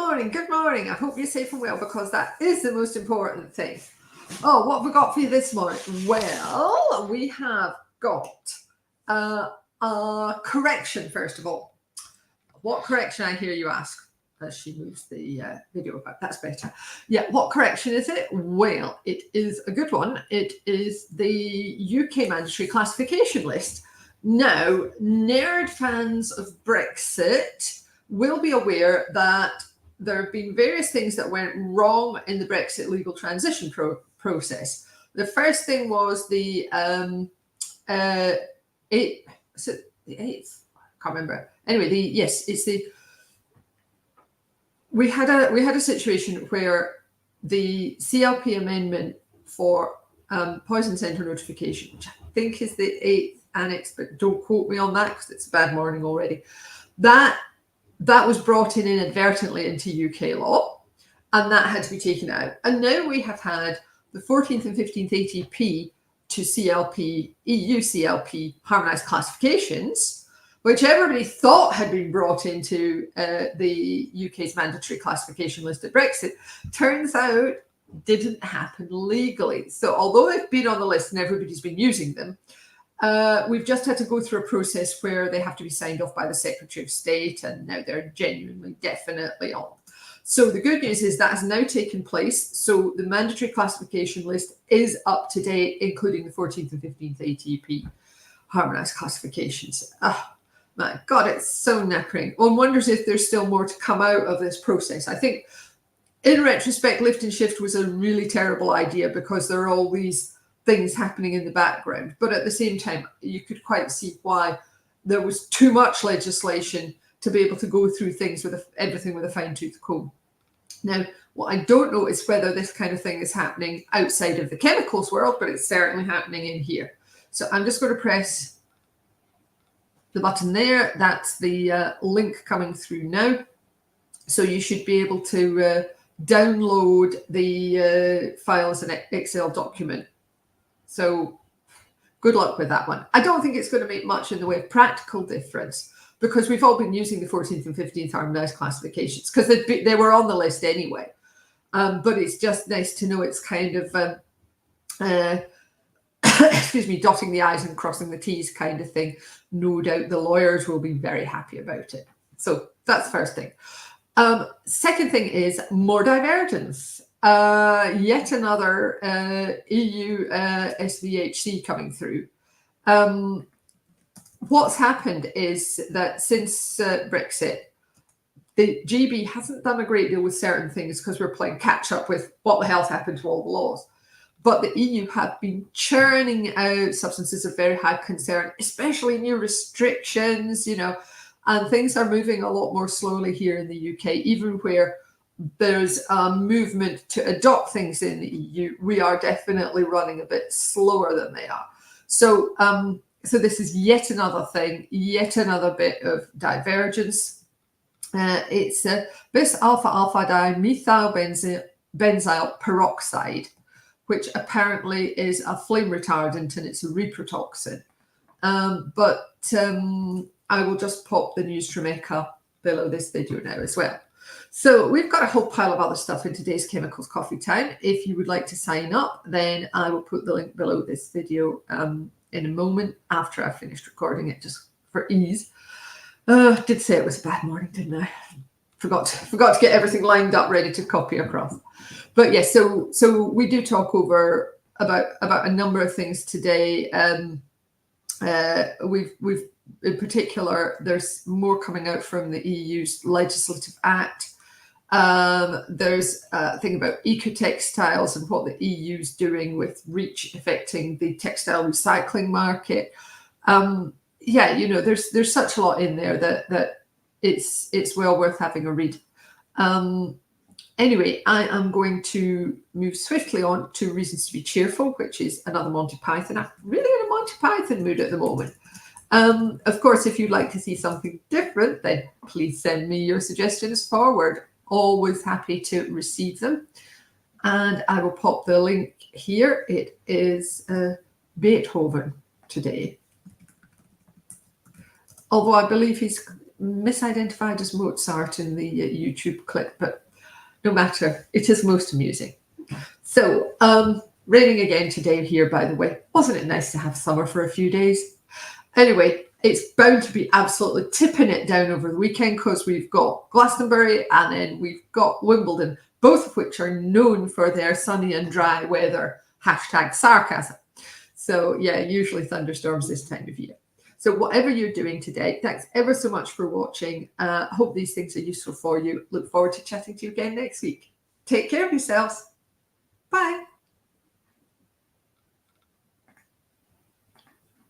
morning. Good morning. I hope you're safe and well, because that is the most important thing. Oh, what have we got for you this morning? Well, we have got a correction, first of all. What correction, I hear you ask, as she moves the video back. That's better. Yeah, what correction is it? Well, it is a good one. It is the UK mandatory classification list. Now, nerd fans of Brexit will be aware that there have been various things that went wrong in the Brexit legal transition process. The first thing was the 8th, is it the 8th? I can't remember. Anyway, we had a situation where the CLP amendment for poison centre notification, which I think is the 8th annex, but don't quote me on that because it's a bad morning already. That was brought in inadvertently into UK law, and that had to be taken out. And now we have had the 14th and 15th ATP to CLP, EU-CLP Harmonised Classifications, which everybody thought had been brought into the UK's mandatory classification list at Brexit, turns out didn't happen legally. So although they've been on the list and everybody's been using them, we've just had to go through a process where they have to be signed off by the Secretary of State, and now they're genuinely, definitely on. So the good news is that has now taken place. So the mandatory classification list is up to date, including the 14th and 15th ATP harmonised classifications. Oh, my God, it's so knackering. One wonders if there's still more to come out of this process. I think, in retrospect, lift and shift was a really terrible idea because there are all these things happening in the background. But at the same time, you could quite see why there was too much legislation to be able to go through things with everything with a fine-tooth comb. Now, what I don't know is whether this kind of thing is happening outside of the chemicals world, but it's certainly happening in here. So I'm just going to press the button there. That's the link coming through now. So you should be able to download the file as an Excel document. So good luck with that one. I don't think it's going to make much in the way of practical difference, because we've all been using the 14th and 15th harmonised classifications because they were on the list anyway. But it's just nice to know it's kind of, excuse me, dotting the I's and crossing the T's kind of thing. No doubt the lawyers will be very happy about it. So that's the first thing. Second thing is more divergence. Yet another EU-SVHC coming through. What's happened is that since Brexit, the GB hasn't done a great deal with certain things because we're playing catch up with what the hell's happened to all the laws. But the EU have been churning out substances of very high concern, especially new restrictions, and things are moving a lot more slowly here in the UK, even where there's a movement to adopt things in the EU. We are definitely running a bit slower than they are. So, so this is yet another thing, yet another bit of divergence. It's bis alpha dimethyl benzyl peroxide, which apparently is a flame retardant and it's a reprotoxin. But I will just pop the news from ECHA below this video now as well. So we've got a whole pile of other stuff in today's Chemicals Coffee Time. If you would like to sign up, then I will put the link below this video in a moment after I've finished recording it, just for ease. Did say it was a bad morning, didn't I? Forgot to get everything lined up, ready to copy across. But yes, so we do talk over about a number of things today. We've in particular, there's more coming out from the EU's legislative act. There's a thing about eco-textiles and what the EU's doing with REACH affecting the textile recycling market. Yeah, there's such a lot in there that it's well worth having a read. Anyway, I am going to move swiftly on to Reasons to be Cheerful, which is another Monty Python. I'm really in a Monty Python mood at the moment. Of course, if you'd like to see something different, then please send me your suggestions forward. Always happy to receive them. And I will pop the link here. It is Beethoven today. Although I believe he's misidentified as Mozart in the YouTube clip, but no matter, it is most amusing. So, raining again today here, by the way. Wasn't it nice to have summer for a few days? Anyway, it's bound to be absolutely tipping it down over the weekend because we've got Glastonbury and then we've got Wimbledon, both of which are known for their sunny and dry weather. #sarcasm. So yeah, usually thunderstorms this time of year. So whatever you're doing today, thanks ever so much for watching. I hope these things are useful for you. Look forward to chatting to you again next week. Take care of yourselves. Bye.